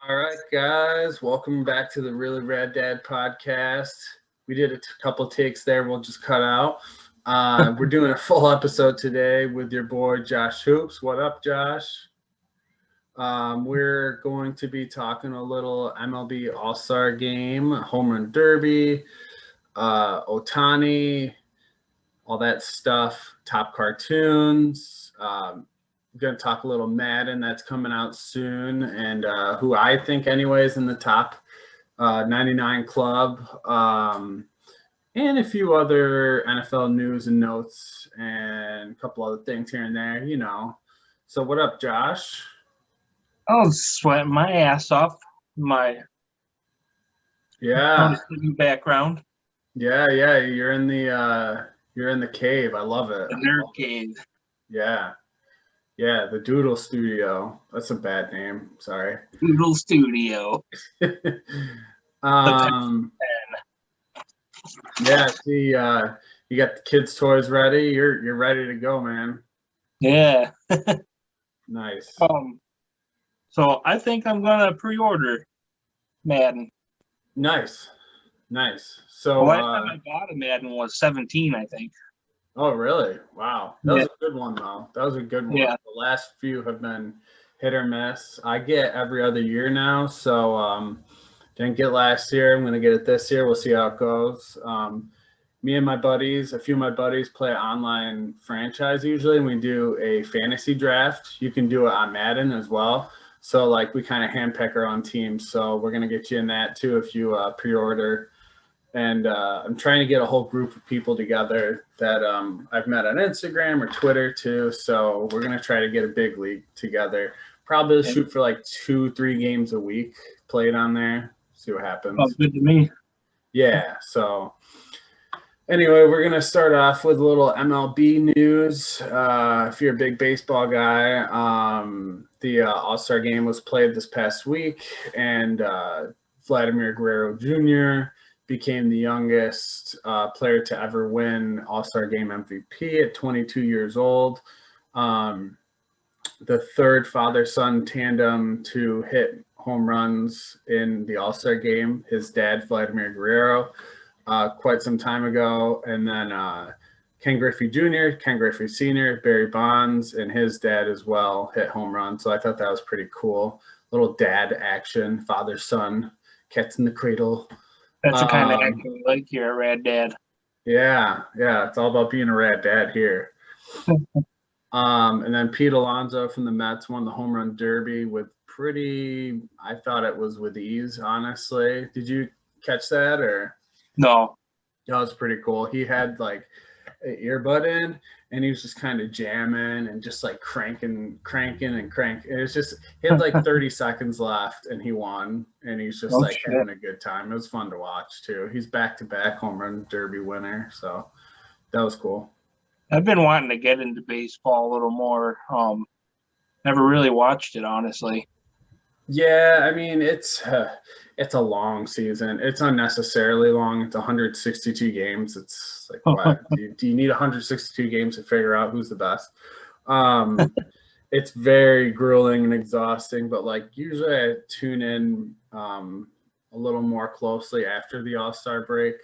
All right, guys, welcome back to the Really Rad Dad podcast. We did a couple takes there. We'll just cut out. We're doing a full episode today with your boy Josh Hoops. What up, Josh? We're going to be talking a little MLB All-Star Game, Home Run Derby, Otani, all that stuff, top cartoons. Going to talk a little Madden that's coming out soon, and who I think, anyways, in the top 99 club, and a few other NFL news and notes, and a couple other things here and there, you know. So, what up, Josh? I was sweating my ass off. My background. Yeah. You're in the cave. I love it. The nerd cave. Yeah. Yeah, the Doodle Studio. That's a bad name. Sorry. Doodle Studio. Yeah, see, you got the kids' toys ready. You're ready to go, man. Yeah. Nice. So I think I'm gonna pre-order Madden. Nice. So the last time I got a Madden was 17, I think. Oh, really? Wow. That was a good one, though. That was a good one. Yeah. The last few have been hit or miss. I get every other year now, so didn't get last year. I'm going to get it this year. We'll see how it goes. Me and my buddies, a few of my buddies play online franchise usually, and we do a fantasy draft. You can do it on Madden as well. So, like, we kind of handpick our own teams. So we're going to get you in that, too, if you pre-order. And I'm trying to get a whole group of people together that I've met on Instagram or Twitter too. So we're going to try to get a big league together. Probably shoot for like 2-3 games a week, play it on there, see what happens. Sounds good to me. Yeah. So anyway, we're going to start off with a little MLB news. If you're a big baseball guy, the All-Star game was played this past week, and Vladimir Guerrero Jr. became the youngest player to ever win All-Star Game MVP at 22 years old. The third father-son tandem to hit home runs in the All-Star Game, his dad, Vladimir Guerrero, quite some time ago. And then Ken Griffey Jr., Ken Griffey Sr., Barry Bonds, and his dad as well hit home runs. So I thought that was pretty cool. Little dad action, father-son, cats in the cradle. That's the kind of action we like here at Rad Dad. Yeah, it's all about being a rad dad here. And then Pete Alonso from the Mets won the home run derby with I thought it was with ease, honestly. Did you catch that or? No. That was pretty cool. He had like an earbud in, and he was just kind of jamming and just like cranking. It was just, he had like 30 seconds left and he won, and he's just having a good time. It was fun to watch too. He's back-to-back home run derby winner, so that was cool. I've been wanting to get into baseball a little more. Never really watched it, honestly. Yeah, I mean, it's a long season. It's unnecessarily long. It's 162 games. It's like, what? do you need 162 games to figure out who's the best? It's very grueling and exhausting, but like usually I tune in a little more closely after the All-Star break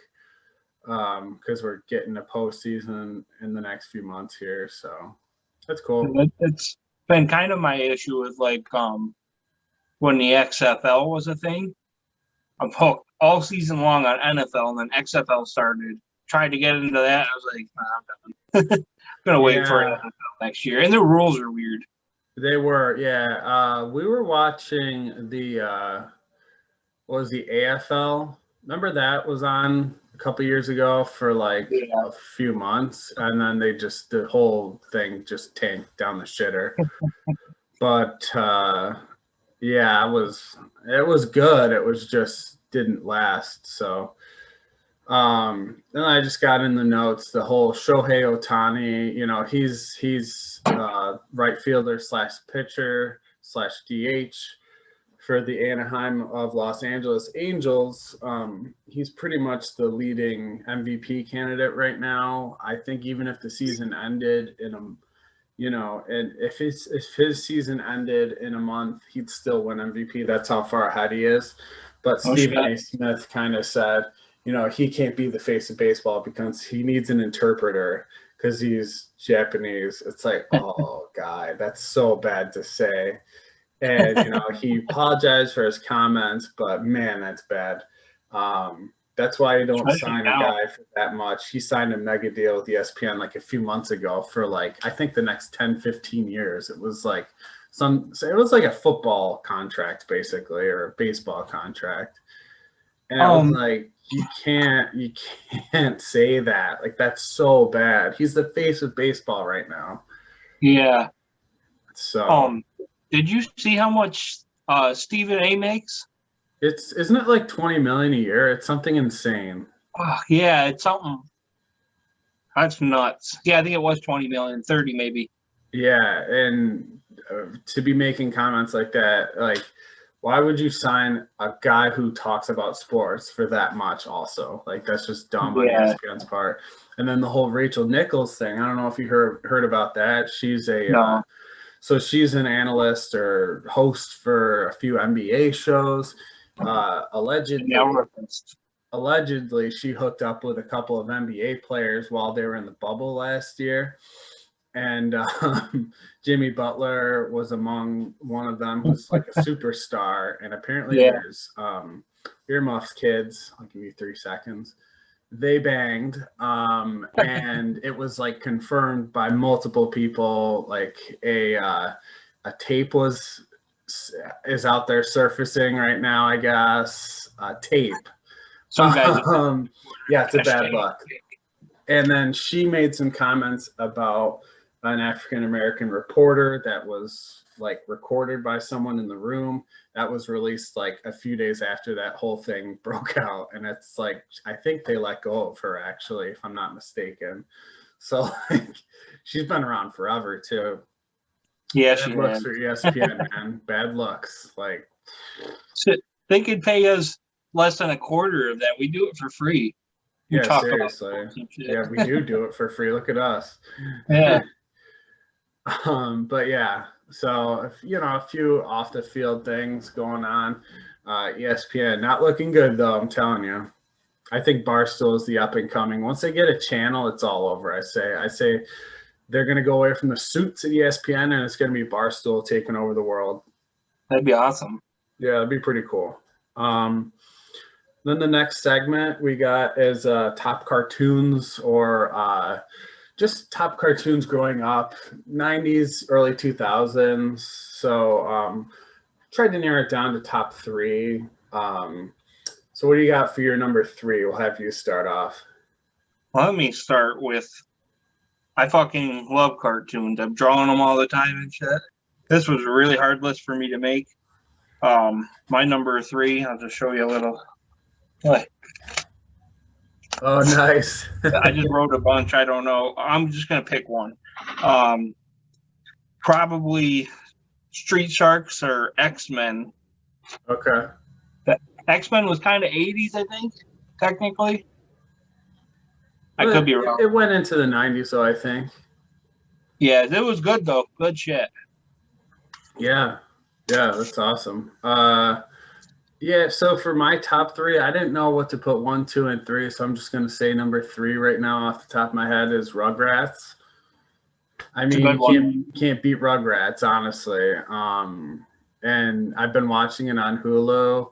because we're getting a postseason in the next few months here. So that's cool. It's been kind of my issue with like when the XFL was a thing. I'm hooked all season long on NFL, and then XFL started. Tried to get into that. I was like, nah, I'm done. Gonna wait for NFL next year. And the rules are weird. They were, yeah. We were watching the what was the AFL? Remember that was on a couple years ago for like a few months, and then the whole thing just tanked down the shitter. But yeah, it was good. It was just didn't last. So then I just got in the notes, the whole Shohei Otani, you know, he's right fielder / pitcher / DH for the Anaheim of Los Angeles Angels. He's pretty much the leading MVP candidate right now. I think even if the season ended you know, and if his season ended in a month, he'd still win MVP. That's how far ahead he is. But Oh Stephen shit. A. Smith kind of said, you know, he can't be the face of baseball because he needs an interpreter because he's Japanese. It's like, oh, guy, that's so bad to say. And, you know, he apologized for his comments, but man, that's bad. That's why you don't Shut it sign a down. guy for that much. He signed a mega deal with ESPN like a few months ago for like, I think the next 10, 15 years. It was like it was like a football contract basically, or a baseball contract. And I was Um, like, you can't say that. Like, that's so bad. He's the face of baseball right now. yeah. So Um, did you see how much Stephen A makes? isn't it like 20 million a year? It's something insane. Oh, yeah, it's something that's nuts. Yeah, I think it was 20 million, 30 maybe. Yeah, and to be making comments like that, like, why would you sign a guy who talks about sports for that much? Also, like, that's just dumb on Yeah, ESPN's part. And then the whole Rachel Nichols thing. I don't know if you heard about that. She's no. so she's an analyst or host for a few NBA shows. Yeah, Allegedly, she hooked up with a couple of NBA players while they were in the bubble last year. And Jimmy Butler was among one of them, who's like a superstar. And apparently, yeah. there's earmuffs kids. I'll give you 3 seconds. They banged, and it was like confirmed by multiple people. Like a tape is out there surfacing right now, I guess. Tape. Some guys. Yeah, it's a bad luck. And then she made some comments about an African American reporter that was like recorded by someone in the room. That was released like a few days after that whole thing broke out. And it's like, I think they let go of her, actually, if I'm not mistaken. So like, she's been around forever too. Yeah, Bad she looks had. for ESPN, man. Bad looks. Like, They could pay us less than a quarter of that. We do it for free. We yeah, talk seriously. about some shit. Yeah, we do it for free. Look at us. Yeah. But yeah, so if, you know, a few off the field things going on. ESPN not looking good though. I'm telling you. I think Barstool is the up and coming. Once they get a channel, it's all over. I say they're going to go away from the suits at ESPN, and it's going to be Barstool taking over the world. That'd be awesome. Yeah, that'd be pretty cool. Then the next segment we got is top cartoons, or just top cartoons growing up, 90s, early 2000s. So tried to narrow it down to top three. So what do you got for your number three? We'll have you start off. Let me start with I fucking love cartoons. I'm drawing them all the time and shit. This was a really hard list for me to make. My number three, I'll just show you a little. Oh, nice. I just wrote a bunch. I don't know. I'm just gonna pick one. Probably Street Sharks or X-Men. Okay. X-Men was kind of 80s, I think, technically. I could be wrong. It went into the 90s, though, I think. Yeah, it was good, though. Good shit. Yeah, that's awesome. Yeah, so for my top three, I didn't know what to put 1, 2, and 3, so I'm just going to say number 3 right now off the top of my head is Rugrats. I mean, you can't beat Rugrats, honestly. And I've been watching it on Hulu.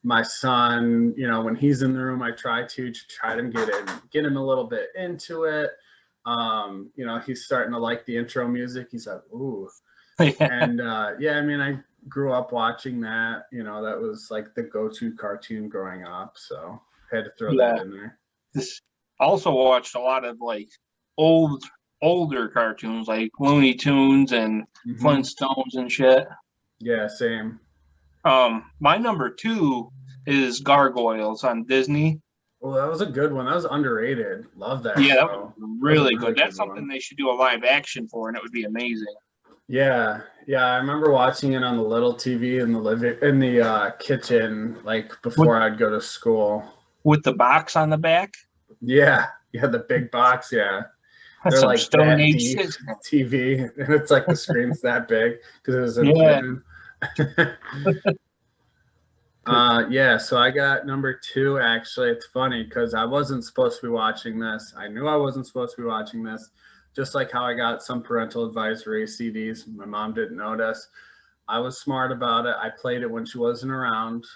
My son, you know, when he's in the room, I try to get him a little bit into it. You know, he's starting to like the intro music. He's like, ooh. And yeah, I mean, I grew up watching that. You know, that was like the go-to cartoon growing up. So I had to throw that in there. Also watched a lot of like older cartoons like Looney Tunes and Flintstones and shit. Yeah, same. My number 2 is Gargoyles on Disney. Well, that was a good one. That was underrated. Love that. Yeah, show. that was really good. That's something they should do a live action for, and it would be amazing. Yeah, I remember watching it on the little TV in the kitchen, like before I'd go to school. With the box on the back. Yeah, the big box. Yeah. They're Some like Stone that Age deep system. TV, and it's like the screen's that big because it was in Yeah. vision. Yeah, so I got number 2. Actually, it's funny because I wasn't supposed to be watching this. I knew I wasn't supposed to be watching this. Just like how I got some parental advisory CDs, my mom didn't notice. I was smart about it. I played it when she wasn't around.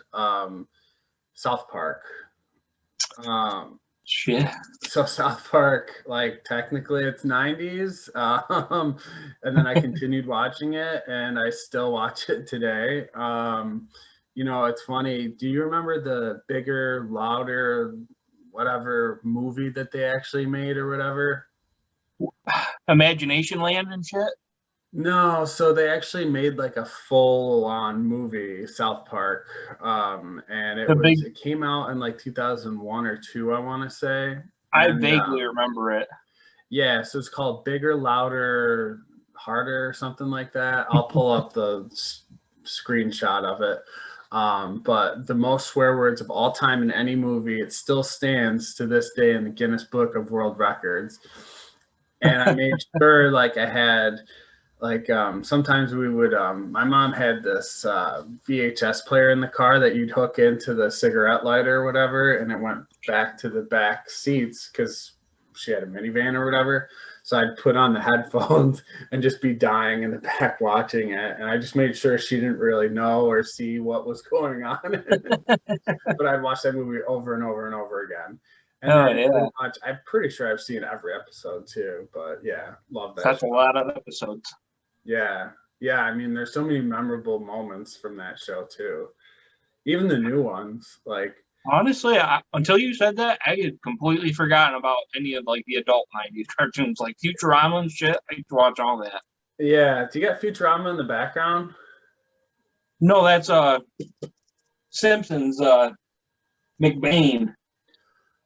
South Park. Um, Shit. so South Park, like technically it's 90s. And then I continued watching it, and I still watch it today. It's funny. Do you remember the Bigger, Louder, whatever movie that they actually made or whatever? Imagination Land and shit. No, so they actually made like a full-on movie, South Park, and it came out in like 2001 or 2, I want to say. I And vaguely remember it. yeah, so it's called Bigger, Louder, Harder, or something like that. I'll pull up the screenshot of it. But the most swear words of all time in any movie, it still stands to this day in the Guinness Book of World Records. And I made sure like I had sometimes we would my mom had this VHS player in the car that you'd hook into the cigarette lighter or whatever, and it went back to the back seats because she had a minivan or whatever. So I'd put on the headphones and just be dying in the back watching it, and I just made sure she didn't really know or see what was going on. But I'd watch that movie over and over and over again. And then yeah. I'm pretty sure I've seen every episode too, but yeah, love that. That's show. A lot of episodes. Yeah. I mean, there's so many memorable moments from that show too. Even the new ones, like honestly, until you said that, I had completely forgotten about any of like the adult '90s cartoons, like Futurama and shit. I used to watch all that. Yeah. Do you got Futurama in the background? No, that's Simpsons. McBain.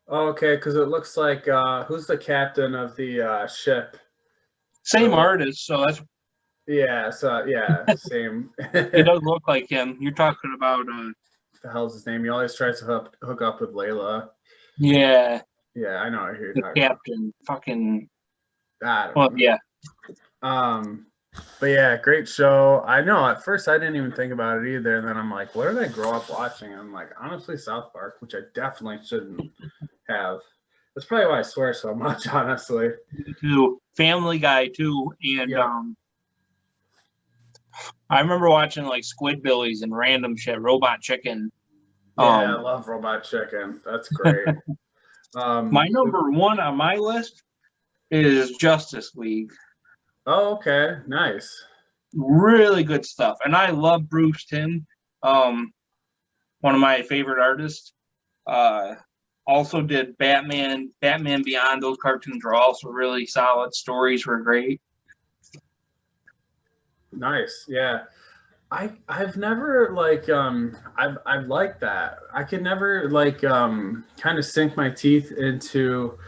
Oh, okay, because it looks like who's the captain of the ship? Same artist, so that's. Yeah. So yeah, same. He does look like him. You're talking about what the hell's his name? He always tries to hook up with Layla. Yeah. Yeah, I know who you're the talking captain. about. Fucking. I don't know. Yeah. But yeah, great show. I know at first I didn't even think about it either. And then I'm like, what did I grow up watching? And I'm like, honestly, South Park, which I definitely shouldn't have. That's probably why I swear so much, honestly. Me too. Family Guy too. And yep. I remember watching like Squidbillies and random shit, Robot Chicken. Yeah, I love Robot Chicken. That's great. My number 1 on my list is Justice League. Oh, okay. Nice. Really good stuff. And I love Bruce Timm, one of my favorite artists. Also did Batman Beyond. Those cartoons were also really solid. Stories were great. Nice. Yeah. I've never like I've liked that. I could never like kind of sink my teeth into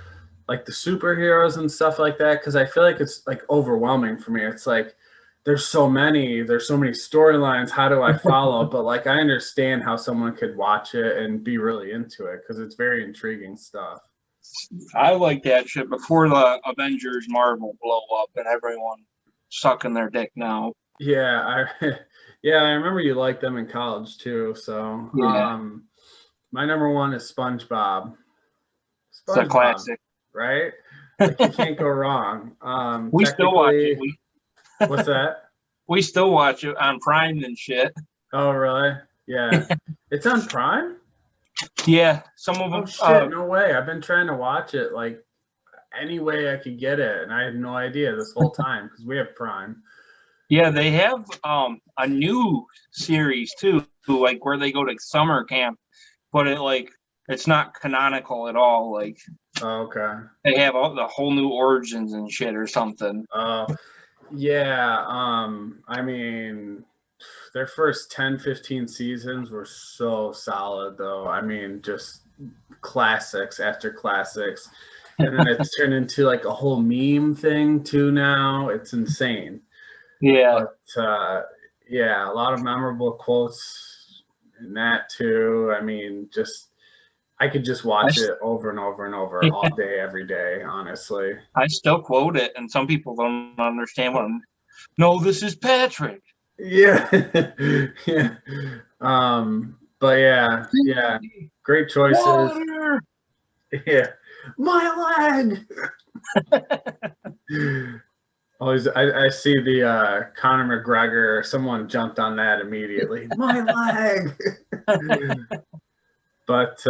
like the superheroes and stuff like that because I feel like it's like overwhelming for me. It's like there's so many storylines. How do I follow? But like I understand how someone could watch it and be really into it because it's very intriguing stuff. I like that shit before the Avengers Marvel blow up and everyone sucking their dick now. Yeah, I remember you liked them in college too. So yeah. My number 1 is SpongeBob. It's a classic. Right? Like you can't go wrong. We still watch it. What's that? We still watch it on Prime and shit. Oh, really? Yeah. It's on Prime? Yeah. Some of them. Oh, shit. No way. I've been trying to watch it like any way I could get it, and I had no idea this whole time because we have Prime. Yeah, they have a new series too, like where they go to summer camp, but it's not canonical at all. Like, okay, they have the whole new origins and shit or something. Yeah. I mean, their first 10, 15 seasons were so solid, though. I mean, just classics after classics, and then it's turned into like a whole meme thing too. Now it's insane. Yeah. But yeah, a lot of memorable quotes in that too. I mean, just I could just watch it over and over and over all day, every day, honestly. I still quote it, and some people don't understand what I'm. No, this is Patrick. Yeah. Yeah. But yeah. Great choices. Water! Yeah. My leg. Always, I see the Conor McGregor. Someone jumped on that immediately. My leg. But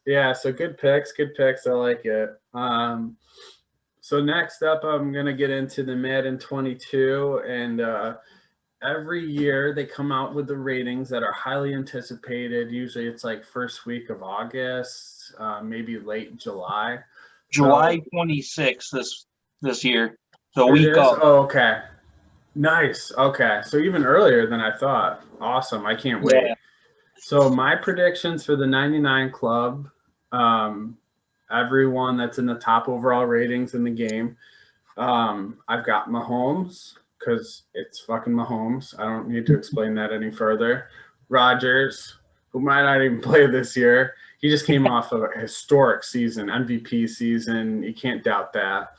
yeah, so good picks. I like it. So next up, I'm gonna get into the Madden 22, and every year they come out with the ratings that are highly anticipated. Usually, it's like first week of August, maybe late July. July 26th this year. The It week is? of. Oh, okay. Nice. Okay. So even earlier than I thought. Awesome. I can't wait. Yeah. So my predictions for the 99 Club, everyone that's in the top overall ratings in the game, I've got Mahomes because it's fucking Mahomes. I don't need to explain that any further. Rodgers, who might not even play this year. He just came off of a historic season, MVP season. You can't doubt that.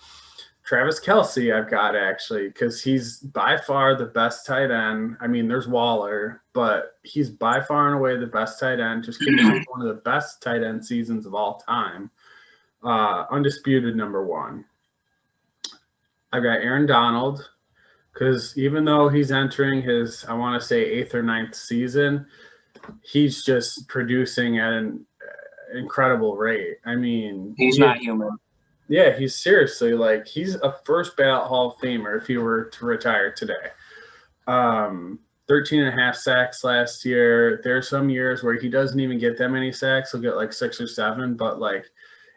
Travis Kelce, I've got actually, because he's by far the best tight end. I mean, there's Waller, but he's by far and away the best tight end. Just came off one of the best tight end seasons of all time. Undisputed number one. I've got Aaron Donald, because even though he's entering his, I want to say, 8th or 9th season, he's just producing at an incredible rate. I mean, he's not human. Yeah, he's seriously like he's a first ballot Hall of Famer if he were to retire today. 13 and a half sacks last year. There are some years where he doesn't even get that many sacks. He'll get like 6 or 7, but like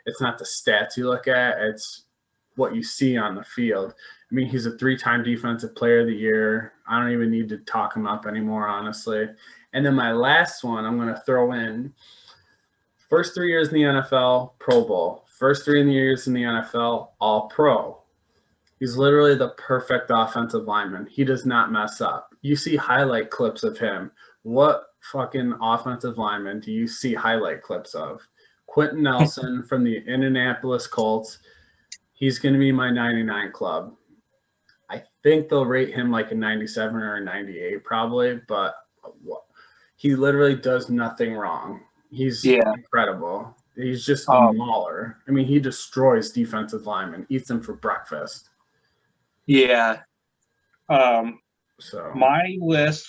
it's not the stats you look at, it's what you see on the field. I mean, he's a 3-time defensive player of the year. I don't even need to talk him up anymore, honestly. And then my last one, I'm going to throw in first 3 years in the NFL, Pro Bowl. First 3 years in the NFL, All Pro. He's literally the perfect offensive lineman. He does not mess up. You see highlight clips of him. What fucking offensive lineman do you see highlight clips of? Quentin Nelson from the Indianapolis Colts. He's going to be my 99 Club. I think they'll rate him like a 97 or a 98 probably, but he literally does nothing wrong. He's incredible. He's just a mauler. I mean, he destroys defensive linemen, eats them for breakfast. Yeah. So my list,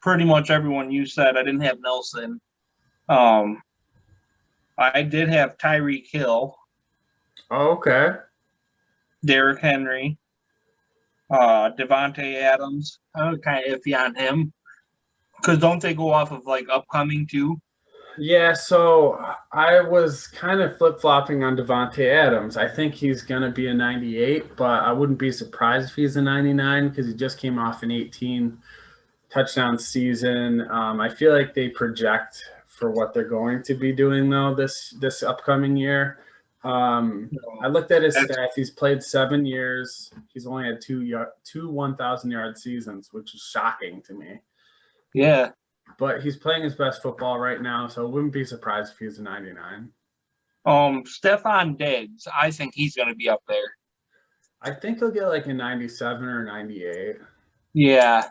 pretty much everyone you said. I didn't have Nelson. I did have Tyreek Hill. Oh, okay. Derrick Henry. Devontae Adams. I'm kind of iffy on him. Because don't they go off of like upcoming too? Yeah, so I was kind of flip-flopping on Devontae Adams. I think he's going to be a 98, but I wouldn't be surprised if he's a 99 because he just came off an 18 touchdown season. I feel like they project for what they're going to be doing, though, this upcoming year. I looked at his stats. He's played 7 years. He's only had two 1,000-yard seasons, which is shocking to me. Yeah. But he's playing his best football right now, so I wouldn't be surprised if he's a 99. Stephon Diggs, I think he's going to be up there. I think he'll get like a 97 or 98. Yeah.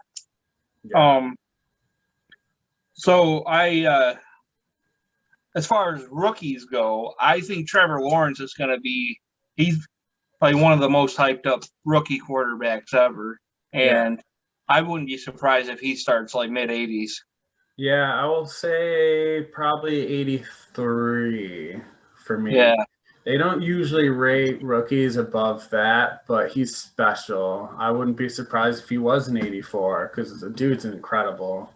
So as far as rookies go, I think Trevor Lawrence is going to be, he's like one of the most hyped up rookie quarterbacks ever. And I wouldn't be surprised if he starts like mid-80s. Yeah, I will say probably 83 for me. Yeah. They don't usually rate rookies above that, but he's special. I wouldn't be surprised if he was an 84 because the dude's incredible.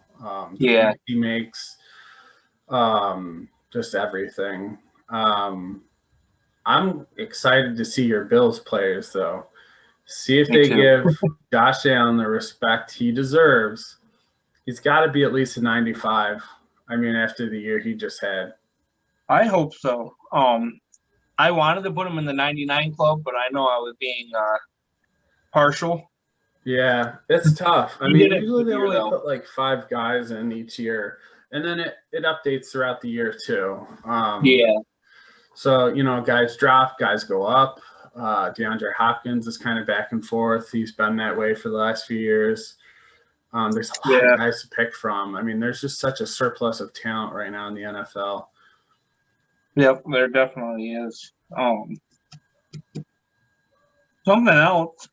He makes just everything. I'm excited to see your Bills players, though. See if they give Josh Allen the respect he deserves. He's got to be at least a 95. I mean, after the year he just had. I hope so. I wanted to put him in the 99 club, but I know I was being partial. Yeah, it's tough. I mean, usually they only put like 5 guys in each year. and then it updates throughout the year too. Yeah. So, guys drop, guys go up. DeAndre Hopkins is kind of back and forth. He's been that way for the last few years. There's a lot of guys to pick from. I mean, there's just such a surplus of talent right now in the NFL. Yep, there definitely is. Something else,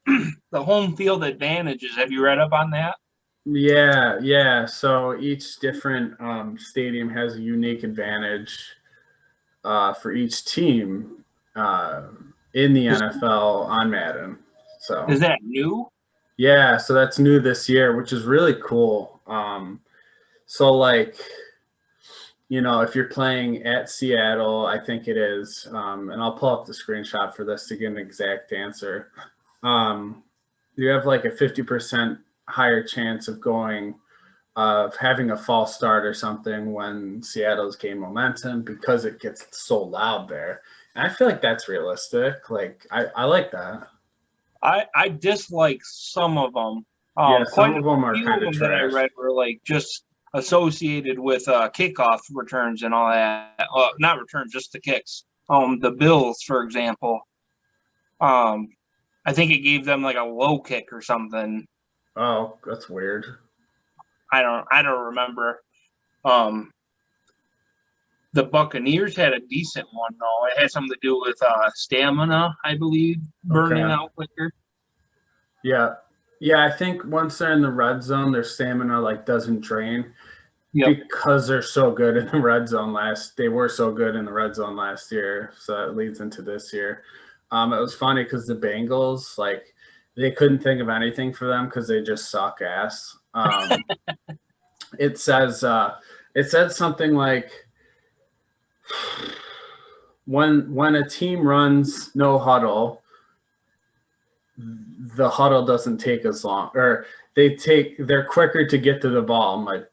the home field advantages. Have you read up on that? Yeah. So each different stadium has a unique advantage for each team in the NFL on Madden. So is that new? Yeah, so that's new this year, which is really cool. So like, if you're playing at Seattle, I think it is, and I'll pull up the screenshot for this to get an exact answer. You have like a 50% higher chance of having a false start or something when Seattle's gain momentum because it gets so loud there. And I feel like that's realistic. Like I like that. I dislike some of them. Some of them are kind of trash. That I read were like just associated with kickoff returns and all that. Not returns, just the kicks. The Bills, for example. I think it gave them like a low kick or something. Oh, that's weird. I don't remember. The Buccaneers had a decent one though. It had something to do with stamina, I believe, burning out quicker. Yeah. I think once they're in the red zone, their stamina like doesn't drain because they're so good in the red zone They were so good in the red zone last year, so it leads into this year. It was funny because the Bengals, like, they couldn't think of anything for them because they just suck ass. It said something like, when a team runs no huddle, the huddle doesn't take as long, or they're quicker to get to the ball. I'm like,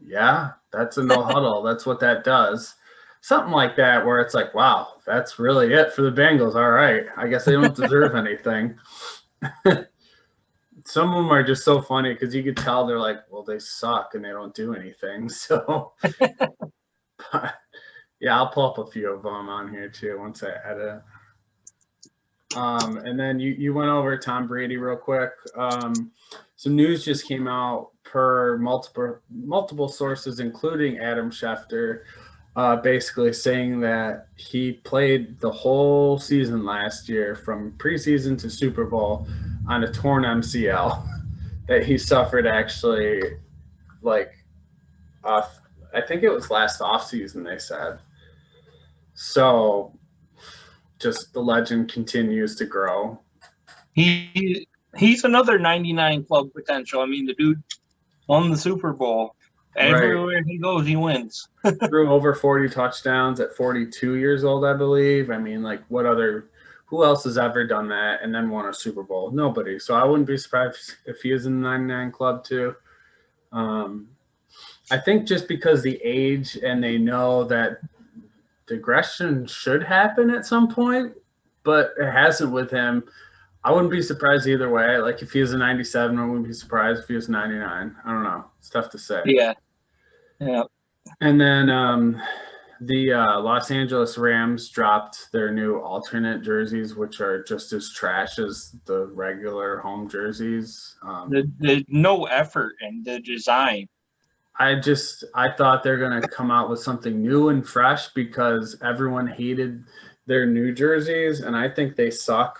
yeah, that's a no huddle. That's what that does. Something like that, where it's like, wow, that's really it for the Bengals. All right, I guess they don't deserve anything. Some of them are just so funny because you could tell they're like, well, they suck and they don't do anything. So, but, yeah, I'll pull up a few of them on here too once I edit. And then you went over Tom Brady real quick. Some news just came out per multiple sources, including Adam Schefter, basically saying that he played the whole season last year from preseason to Super Bowl on a torn MCL that he suffered actually, like, I think it was last offseason, they said. So just the legend continues to grow. He's another 99 club potential. I mean, the dude won the Super Bowl. Everywhere he goes, he wins. Threw over 40 touchdowns at 42 years old, I believe. I mean, like, who else has ever done that and then won a Super Bowl? Nobody. So I wouldn't be surprised if he is in the 99 club too. I think just because the age and they know that digression should happen at some point, but it hasn't with him. I wouldn't be surprised either way. Like, if he was a 97, I wouldn't be surprised if he was 99. I don't know. It's tough to say. Yeah. And then the Los Angeles Rams dropped their new alternate jerseys, which are just as trash as the regular home jerseys. There's no effort in the design. I thought they're going to come out with something new and fresh because everyone hated their new jerseys, and I think they suck.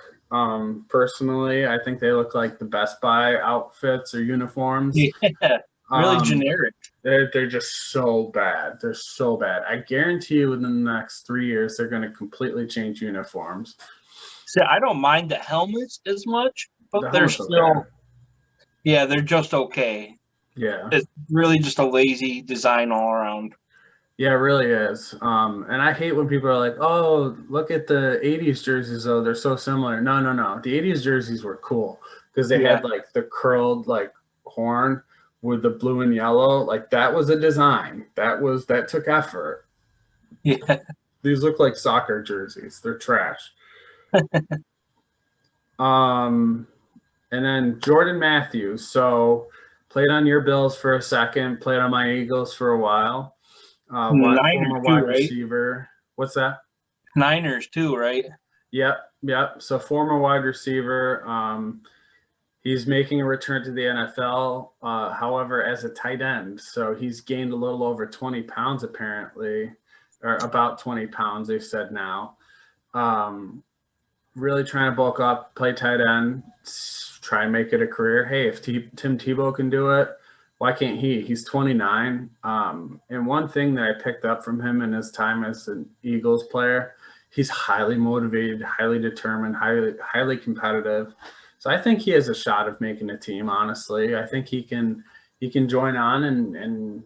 Personally, I think they look like the Best Buy outfits or uniforms. Yeah, really generic. They're just so bad. They're so bad. I guarantee you within the next 3 years, they're going to completely change uniforms. See, I don't mind the helmets as much, but they're still, they're just okay. Yeah. It's really just a lazy design all around. Yeah, it really is. And I hate when people are like, oh, look at the 80s jerseys, though. They're so similar. No. The 80s jerseys were cool because they had, like, the curled, like, horn with the blue and yellow. Like, that was a design. That took effort. Yeah. These look like soccer jerseys. They're trash. And then Jordan Matthews. So Played on your Bills for a second. Played on my Eagles for a while. Niners Former too, wide right? receiver. What's that? Niners too, right? Yep. So former wide receiver. He's making a return to the NFL, however, as a tight end. So he's gained a little over 20 pounds, apparently, or about 20 pounds, they've said now. Really trying to bulk up, play tight end, try and make it a career. Hey, if Tim Tebow can do it, why can't he? He's 29. And one thing that I picked up from him in his time as an Eagles player, he's highly motivated, highly determined, highly competitive. So I think he has a shot of making a team, honestly. I think he can join on and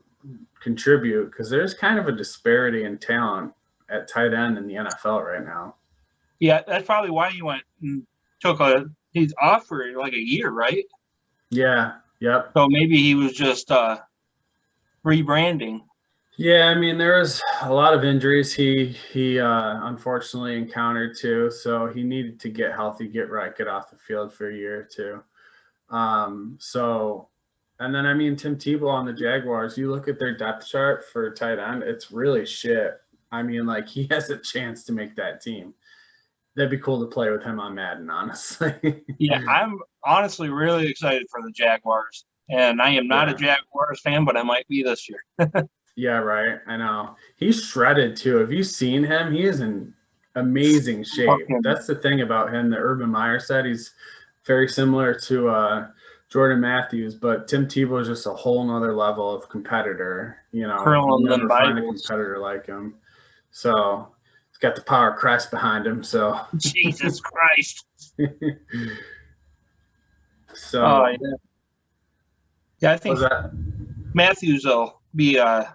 contribute, because there's kind of a disparity in talent at tight end in the NFL right now. Yeah, that's probably why he went and he's off for like a year, right? Yeah, yep. So maybe he was just rebranding. Yeah, I mean, there was a lot of injuries he unfortunately encountered too, so he needed to get healthy, get off the field for a year or two. And then I mean, Tim Tebow on the Jaguars, you look at their depth chart for tight end, it's really shit. I mean, like, he has a chance to make that team. That'd be cool to play with him on Madden, honestly. Yeah, I'm honestly really excited for the Jaguars. And I am not a Jaguars fan, but I might be this year. Yeah, right. I know. He's shredded too. Have you seen him? He is in amazing shape. That's the thing about him. The Urban Meyer said he's very similar to Jordan Matthews, but Tim Tebow is just a whole nother level of competitor. You know, you'll never find a competitor like him. So he's got the power of Christ behind him. So Jesus Christ. So yeah, I think Matthews will be I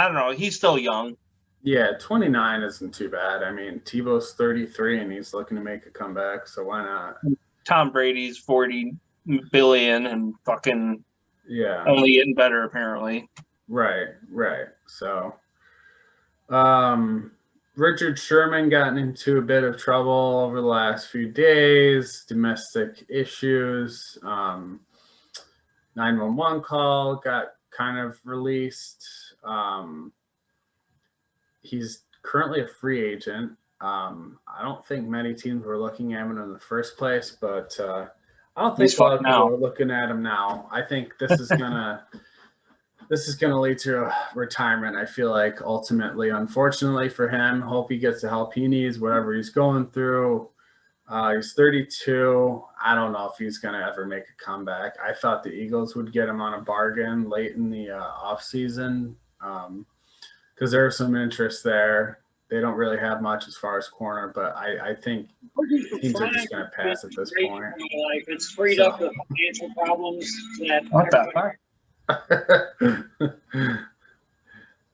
don't know, he's still young. Yeah, 29 isn't too bad. I mean, Tebow's 33 and he's looking to make a comeback, so why not? Tom Brady's 40 billion and fucking only getting better apparently. Right. So Richard Sherman gotten into a bit of trouble over the last few days, domestic issues. 911 call got kind of released. He's currently a free agent. I don't think many teams were looking at him in the first place, but I don't think a lot of people are looking at him now. I think this is gonna lead to a retirement. I feel like ultimately, unfortunately for him. Hope he gets the help he needs, whatever he's going through. He's 32. I don't know if he's going to ever make a comeback. I thought the Eagles would get him on a bargain late in the offseason because there's some interest there. They don't really have much as far as corner, but I think teams are just going to pass at this point. It's freed up with financial problems.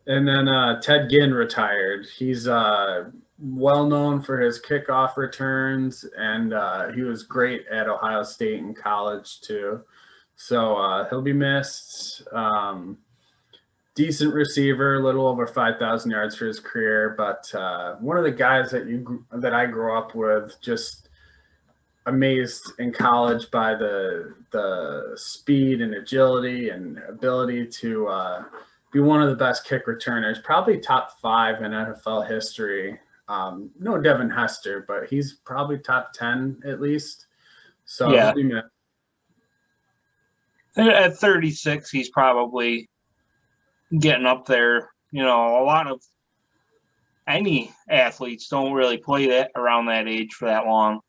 And then Ted Ginn retired. He's well known for his kickoff returns, and he was great at Ohio State in college too. So he'll be missed. Decent receiver, a little over 5,000 yards for his career, but one of the guys that I grew up with, just amazed in college by the speed and agility and ability to be one of the best kick returners, probably top 5 in NFL history. No Devin Hester, but he's probably top 10 at least. So yeah. At 36, he's probably getting up there. You know, a lot of any athletes don't really play that around that age for that long.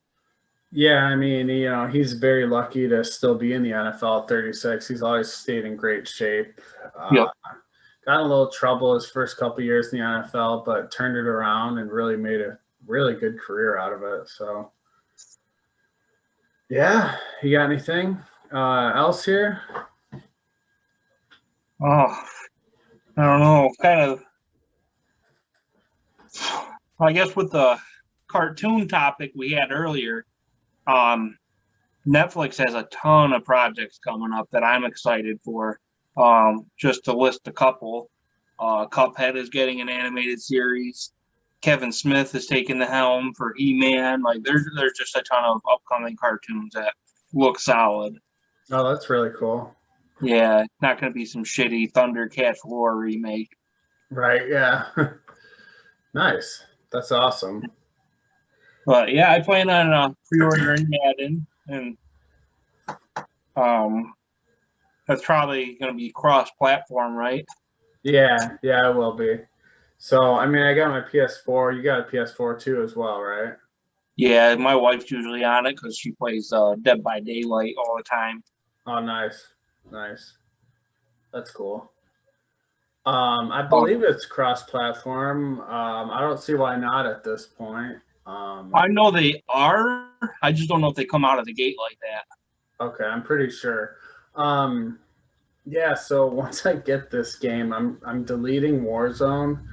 Yeah, I mean, you know, he's very lucky to still be in the NFL at 36. He's always stayed in great shape. Yep. Got in a little trouble his first couple years in the NFL, but turned it around and really made a really good career out of it. So, yeah, you got anything else here? Oh, I don't know. Kind of, I guess with the cartoon topic we had earlier, Netflix has a ton of projects coming up that I'm excited for. Just to list a couple, Cuphead is getting an animated series. Kevin Smith is taking the helm for He-Man. Like, there's just a ton of upcoming cartoons that look solid. Oh, that's really cool. Yeah, not going to be some shitty Thundercats War remake. Right, yeah. Nice. That's awesome. But yeah, I plan on pre-ordering Madden, and that's probably going to be cross-platform, right? Yeah, it will be. So, I mean, I got my PS4. You got a PS4 too as well, right? Yeah, my wife's usually on it because she plays Dead by Daylight all the time. Oh, nice. That's cool. I believe it's cross-platform. I don't see why not at this point. I know they are. I just don't know if they come out of the gate like that. Okay, I'm pretty sure. Yeah, so once I get this game, I'm deleting Warzone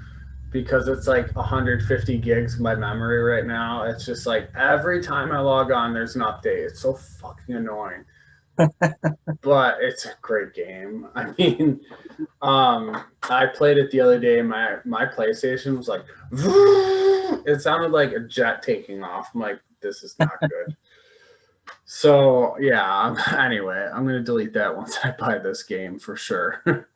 because it's like 150 gigs of my memory right now. It's just like every time I log on, there's an update. It's so fucking annoying. But it's a great game. I mean, I played it the other day. My PlayStation was like, it sounded like a jet taking off. I'm like, this is not good. So yeah. Anyway, I'm gonna delete that once I buy this game for sure.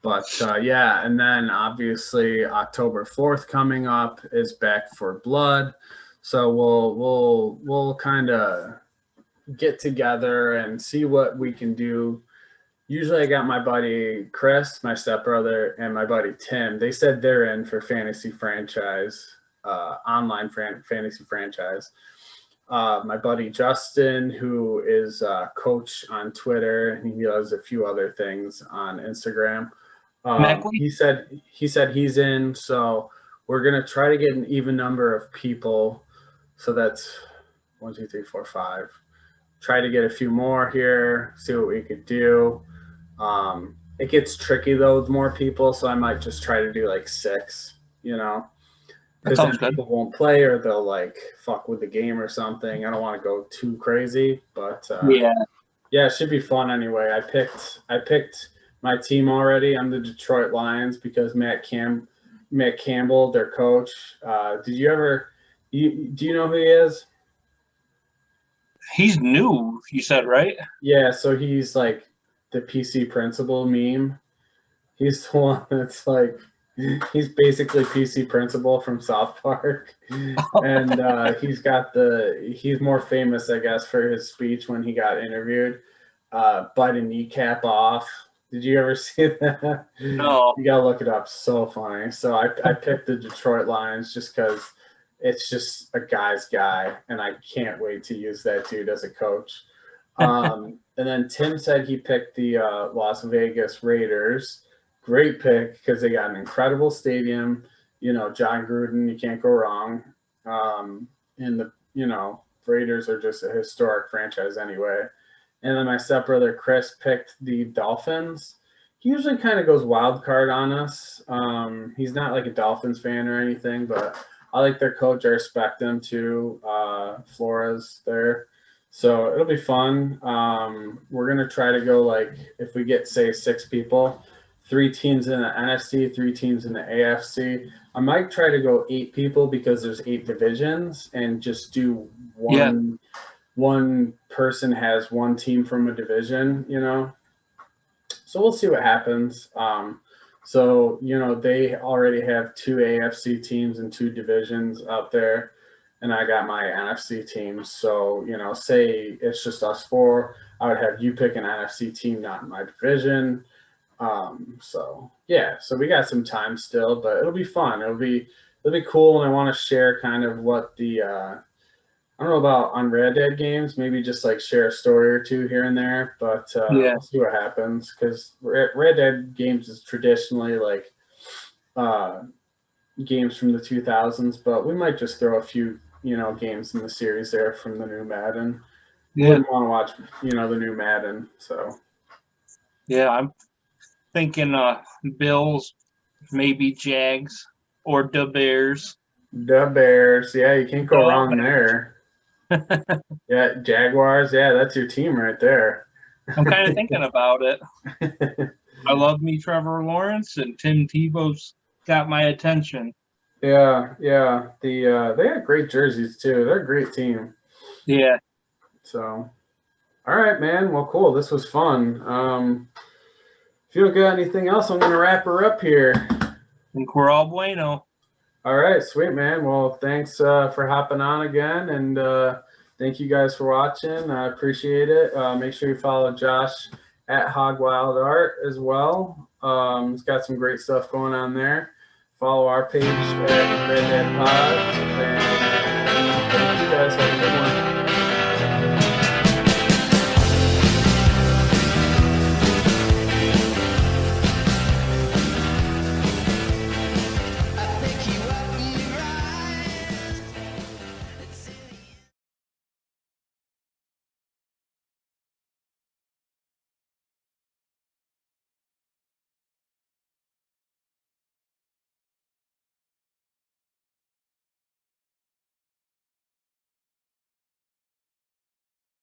But yeah, and then obviously October 4th coming up is Back for Blood. So we'll kind of get together and see what we can do. Usually I got my buddy Chris, my stepbrother, and my buddy Tim. They said they're in for fantasy franchise, online fantasy franchise. My buddy Justin, who is a coach on Twitter, and he does a few other things on Instagram. He said he's in, so we're gonna try to get an even number of people. So that's 1, 2, 3, 4, 5. Try to get a few more here, see what we could do. It gets tricky though with more people, so I might just try to do like 6, because then people won't play or they'll like fuck with the game or something. I don't want to go too crazy, but yeah, it should be fun anyway. I picked my team already. I'm the Detroit Lions because Matt Campbell, their coach. Do you know who he is? He's new, you said, right? Yeah, so he's like the PC principal meme. He's the one that's like, he's basically PC principal from South Park. And he's more famous, I guess, for his speech when he got interviewed. Bite a kneecap off. Did you ever see that? No. You gotta look it up. So funny. So I picked the Detroit Lions just because it's just a guy's guy, and I can't wait to use that dude as a coach. And then Tim said he picked the Las Vegas Raiders. Great pick because they got an incredible stadium. John Gruden, you can't go wrong. And the Raiders are just a historic franchise anyway. And then my stepbrother Chris picked the Dolphins. He usually kind of goes wild card on us. He's not like a Dolphins fan or anything, but I like their coach. I respect him too. Flores there. So it'll be fun. We're going to try to go like, if we get, say, 6 people, 3 teams in the NFC, 3 teams in the AFC. I might try to go 8 people because there's 8 divisions and just do one person has one team from a division, So we'll see what happens. So, they already have 2 AFC teams and 2 divisions out there, and I got my NFC team. So, say it's just us 4, I would have you pick an NFC team, not in my division. So we got some time still, but it'll be fun. It'll be cool, and I want to share kind of what the I don't know about on Red Dead games, maybe just like share a story or 2 here and there, but we'll see what happens because Red Dead games is traditionally like games from the 2000s, but we might just throw a few, games in the series there from the new Madden. Yeah. Wouldn't want to watch, the new Madden, so. Yeah, I'm thinking Bills, maybe Jags, or the Bears. The Bears, yeah, you can't go wrong there. Yeah, Jaguars, yeah, that's your team right there. I'm kind of thinking about it. I love me Trevor Lawrence, and Tim Tebow's got my attention. Yeah. They got great jerseys too. They're a great team. Yeah. So All right, man. Well, cool. This was fun. If you don't got anything else, I'm going to wrap her up here. I think we're all bueno. All right, sweet, man. Well, thanks for hopping on again, and thank you guys for watching. I appreciate it. Make sure you follow Josh at Hog Wild Art as well. He's got some great stuff going on there. Follow our page at Red Dead Pod. And